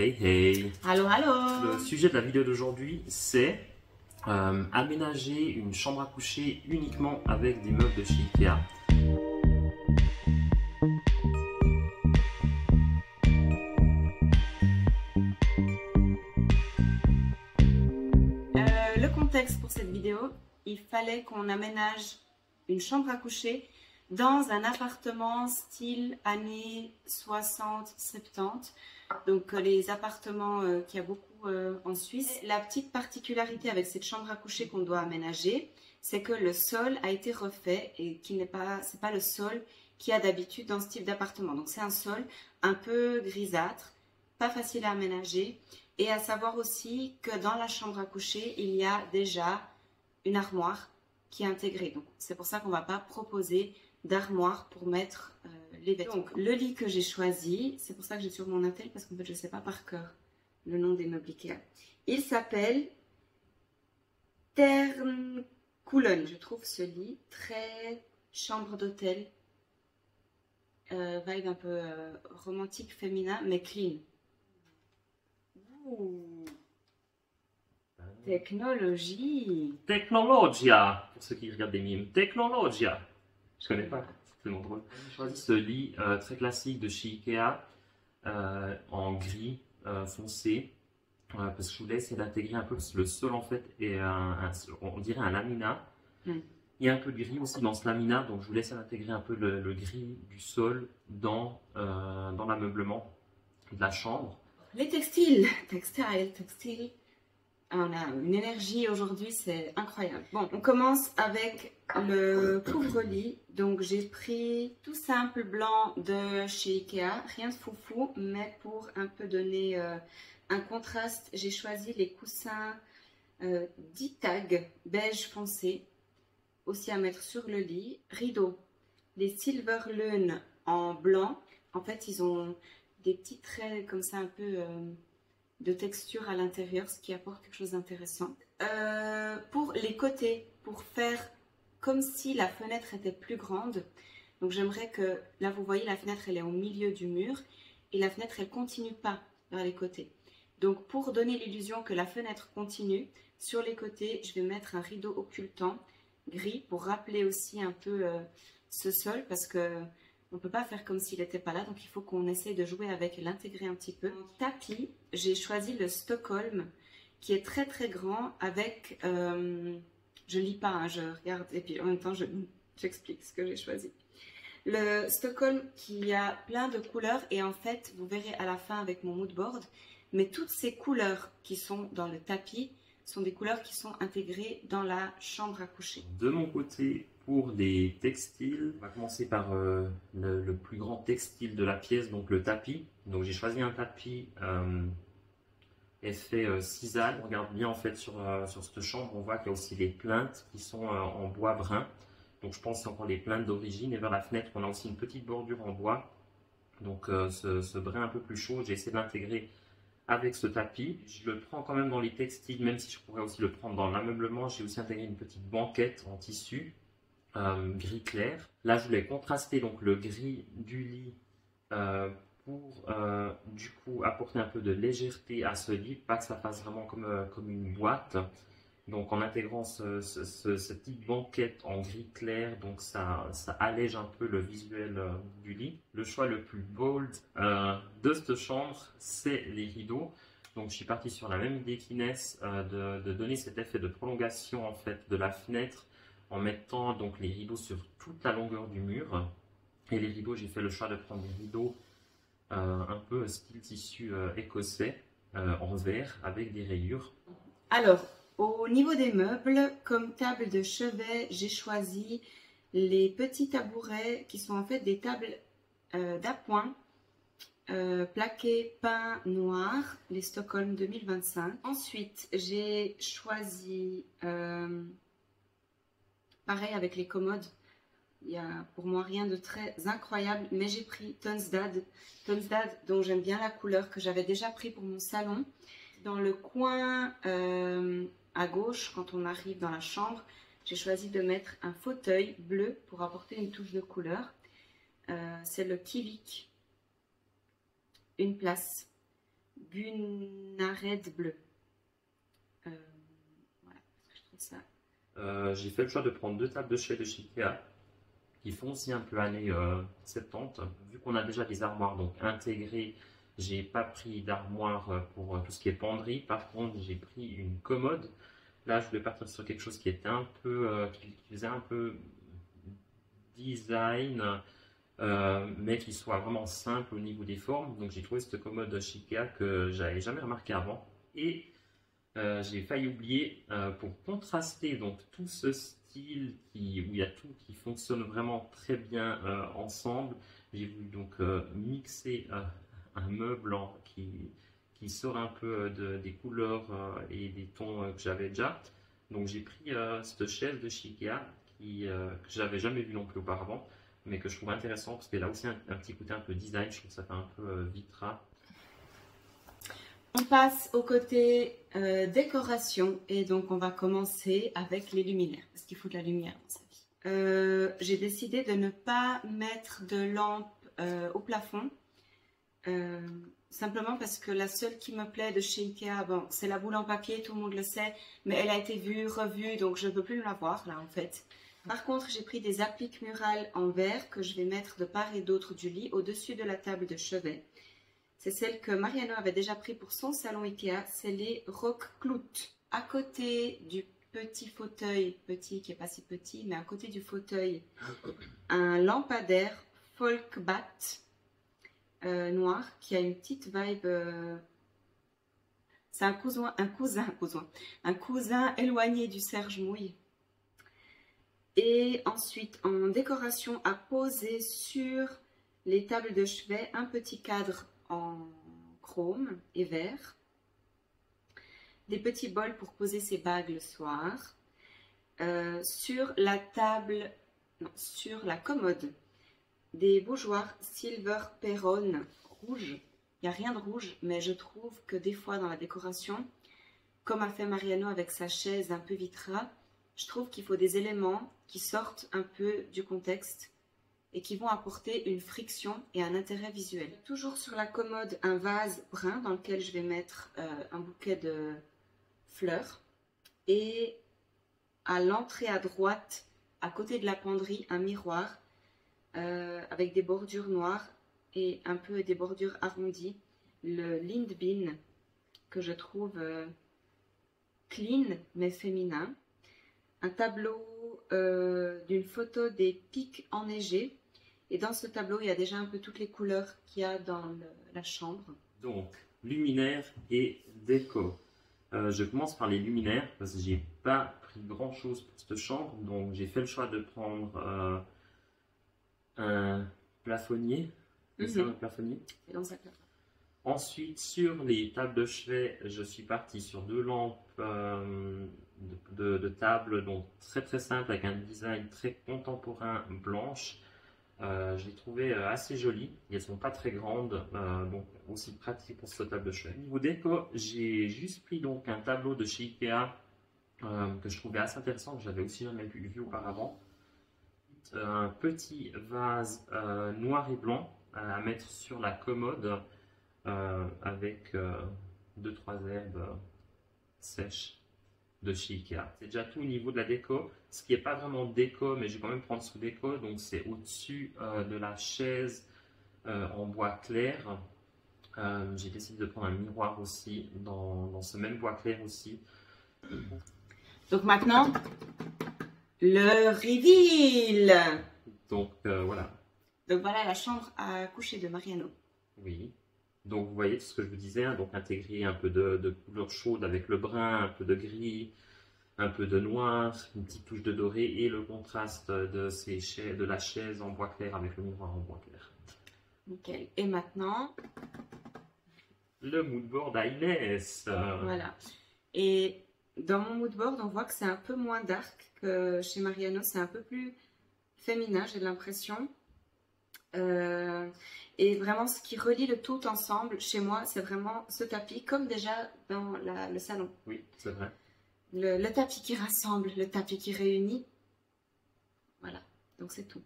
Hey hey! Allô, allô! Le sujet de la vidéo d'aujourd'hui, c'est aménager une chambre à coucher uniquement avec des meubles de chez Ikea. Le contexte pour cette vidéo, il fallait qu'on aménage une chambre à coucher dans un appartement style années 60-70. Donc les appartements qu'il y a beaucoup en Suisse. La petite particularité avec cette chambre à coucher qu'on doit aménager, c'est que le sol a été refait et c'est pas le sol qu'il y a d'habitude dans ce type d'appartement. Donc c'est un sol un peu grisâtre, pas facile à aménager. Et à savoir aussi que dans la chambre à coucher, il y a déjà une armoire qui est intégrée. Donc c'est pour ça qu'on ne va pas proposer d'armoire pour mettre les vêtements. Donc le lit que j'ai choisi, c'est pour ça que j'ai sur mon attel, parce qu'en fait je ne sais pas par cœur le nom des meubles Ikea. Il s'appelle Ternkullen. Je trouve ce lit très chambre d'hôtel, vibe un peu romantique, féminin, mais clean. Ouh. Technologie. Technologia! Pour ceux qui regardent des mimes. Technologia! Je connais pas, c'est tellement drôle. J'ai choisi ce lit très classique de chez Ikea en gris foncé parce que je voulais essayer d'intégrer un peu, parce que le sol en fait est on dirait un laminat. Il y a un peu de gris aussi dans ce laminat, donc je voulais essayer d'intégrer un peu le gris du sol dans l'ameublement de la chambre. Les textiles, textile. On a une énergie aujourd'hui, c'est incroyable. Bon, on commence avec le couvre-lit. Donc j'ai pris tout simple blanc de chez Ikea, rien de foufou, mais pour un peu donner un contraste, j'ai choisi les coussins D-Tag beige foncé, aussi à mettre sur le lit. Rideaux, les Silverlune en blanc. En fait, ils ont des petits traits comme ça un peu de texture à l'intérieur, ce qui apporte quelque chose d'intéressant. Pour les côtés, pour faire comme si la fenêtre était plus grande, donc j'aimerais que, là vous voyez la fenêtre elle est au milieu du mur et la fenêtre elle continue pas vers les côtés. Donc pour donner l'illusion que la fenêtre continue, sur les côtés je vais mettre un rideau occultant gris pour rappeler aussi un peu ce sol, parce que on ne peut pas faire comme s'il n'était pas là, donc il faut qu'on essaye de jouer avec, l'intégrer un petit peu. En tapis, j'ai choisi le Stockholm, qui est très très grand, avec... je lis pas, hein, je regarde, et puis en même temps j'explique ce que j'ai choisi. Le Stockholm qui a plein de couleurs, et en fait, vous verrez à la fin avec mon mood board, mais toutes ces couleurs qui sont dans le tapis sont des couleurs qui sont intégrées dans la chambre à coucher. De mon côté, pour les textiles, on va commencer par le plus grand textile de la pièce, donc le tapis. Donc j'ai choisi un tapis effet sisal. On regarde bien en fait sur cette chambre, on voit qu'il y a aussi les plinthes qui sont en bois brun. Donc je pense que c'est encore les plinthes d'origine. Et vers la fenêtre, on a aussi une petite bordure en bois. Donc ce brin un peu plus chaud, j'ai essayé de l'intégrer avec ce tapis. Je le prends quand même dans les textiles, même si je pourrais aussi le prendre dans l'ameublement. J'ai aussi intégré une petite banquette en tissu gris clair. Là, je voulais contraster donc le gris du lit pour du coup apporter un peu de légèreté à ce lit, pas que ça fasse vraiment comme une boîte. Donc en intégrant cette petite banquette en gris clair, donc ça allège un peu le visuel du lit. Le choix le plus bold de cette chambre, c'est les rideaux. Donc je suis parti sur la même idée qu'Inès, de donner cet effet de prolongation en fait de la fenêtre en mettant donc les rideaux sur toute la longueur du mur. Et les rideaux, j'ai fait le choix de prendre des rideaux un peu style tissu écossais en verre avec des rayures. Alors, au niveau des meubles, comme table de chevet, j'ai choisi les petits tabourets qui sont en fait des tables d'appoint plaquées peint noir, les Stockholm 2025. Ensuite, j'ai choisi, pareil avec les commodes, il n'y a pour moi rien de très incroyable, mais j'ai pris Tonsdad dont j'aime bien la couleur, que j'avais déjà pris pour mon salon. Dans le coin à gauche, quand on arrive dans la chambre, j'ai choisi de mettre un fauteuil bleu pour apporter une touche de couleur. C'est le Kivik, une place. Bunared bleu. Voilà, je trouve ça. J'ai fait le choix de prendre 2 tables de chaise de chez Ikea qui font aussi un peu années 70. Vu qu'on a déjà des armoires donc intégrées, j'ai pas pris d'armoire pour tout ce qui est penderie. Par contre, j'ai pris une commode. Là, je voulais partir sur quelque chose qui était un peu, qui faisait un peu design, mais qui soit vraiment simple au niveau des formes. Donc, j'ai trouvé cette commode chez Ikea que j'avais jamais remarqué avant. Et j'ai failli oublier pour contraster donc tout ce style où il y a tout qui fonctionne vraiment très bien ensemble. J'ai voulu donc mixer un meuble qui sort un peu des couleurs et des tons que j'avais déjà. Donc j'ai pris cette chaise de chez Ikea que j'avais jamais vue non plus auparavant, mais que je trouve intéressant parce qu'elle a aussi un petit côté un peu design. Je trouve que ça fait un peu vitra. On passe au côté décoration et donc on va commencer avec les luminaires parce qu'il faut de la lumière dans sa vie. J'ai décidé de ne pas mettre de lampe au plafond simplement parce que la seule qui me plaît de chez Ikea, bon, c'est la boule en papier, tout le monde le sait, mais elle a été vue, revue, donc je ne peux plus la voir là en fait. Par contre, j'ai pris des appliques murales en verre que je vais mettre de part et d'autre du lit au-dessus de la table de chevet. C'est celle que Mariano avait déjà pris pour son salon Ikea, c'est les Rockclout. À côté du petit fauteuil, petit qui n'est pas si petit, mais à côté du fauteuil, un lampadaire Folkbat noir qui a une petite vibe. C'est un cousin éloigné du Serge Mouille. Et ensuite, en décoration, à poser sur les tables de chevet, un petit cadre en chrome et vert, des petits bols pour poser ses bagues le soir, sur la table, non, sur la commode, des bougeoirs Silver Perron rouge. Il n'y a rien de rouge, mais je trouve que des fois dans la décoration, comme a fait Mariano avec sa chaise un peu vitra, je trouve qu'il faut des éléments qui sortent un peu du contexte et qui vont apporter une friction et un intérêt visuel. Toujours sur la commode, un vase brun dans lequel je vais mettre un bouquet de fleurs. Et à l'entrée à droite, à côté de la penderie, un miroir avec des bordures noires et un peu des bordures arrondies. Le Lindbean que je trouve clean mais féminin. Un tableau d'une photo des pics enneigés. Et dans ce tableau, il y a déjà un peu toutes les couleurs qu'il y a dans la chambre. Donc, luminaires et déco. Je commence par les luminaires parce que j'ai pas pris grand chose pour cette chambre. Donc, j'ai fait le choix de prendre un plafonnier. C'est ça, un plafonnier? C'est dans cette Ensuite, sur les tables de chevet, je suis parti sur 2 lampes de table, donc très très simple avec un design très contemporain blanche. Je les trouvais assez jolies, elles ne sont pas très grandes, donc aussi pratique pour cette table de chevet. Niveau déco, j'ai juste pris donc un tableau de chez Ikea que je trouvais assez intéressant, que j'avais aussi jamais vu auparavant. Un petit vase noir et blanc à mettre sur la commode avec 2-3 herbes sèches de chez Ikea. C'est déjà tout au niveau de la déco. Ce qui n'est pas vraiment déco, mais je vais quand même prendre sous déco. Donc c'est au-dessus de la chaise en bois clair. J'ai décidé de prendre un miroir aussi dans ce même bois clair aussi. Donc maintenant, le reveal. Donc voilà. Donc voilà la chambre à coucher de Mariano. Oui. Donc vous voyez ce que je vous disais, hein, donc intégrer un peu de couleur chaude avec le brun, un peu de gris, un peu de noir, une petite touche de doré et le contraste de la chaise en bois clair avec le miroir en bois clair. Nickel. Et maintenant, le moodboard à Inès. Voilà. Et dans mon moodboard, on voit que c'est un peu moins dark que chez Mariano, c'est un peu plus féminin, j'ai l'impression. Et vraiment, ce qui relie le tout ensemble, chez moi, c'est vraiment ce tapis, comme déjà dans le salon. Oui, c'est vrai. Le tapis qui rassemble, le tapis qui réunit. Voilà, donc c'est tout.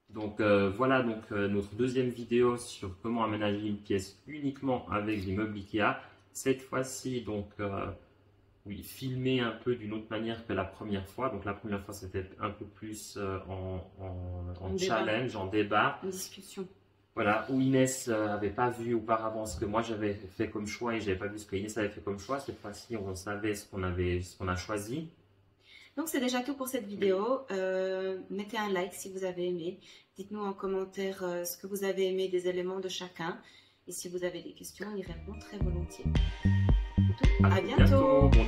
Donc voilà donc notre deuxième vidéo sur comment aménager une pièce uniquement avec des meubles Ikea. Cette fois-ci donc oui, filmer un peu d'une autre manière que la première fois. Donc la première fois c'était un peu plus en challenge, en débat. En discussion. Voilà, où Inès n'avait pas vu auparavant ce que moi j'avais fait comme choix et je n'avais pas vu ce que Inès avait fait comme choix. Cette fois-ci on savait ce qu'on a choisi. Donc c'est déjà tout pour cette vidéo. Mettez un like si vous avez aimé. Dites-nous en commentaire ce que vous avez aimé des éléments de chacun. Et si vous avez des questions, on y répond très volontiers. À bientôt. Bon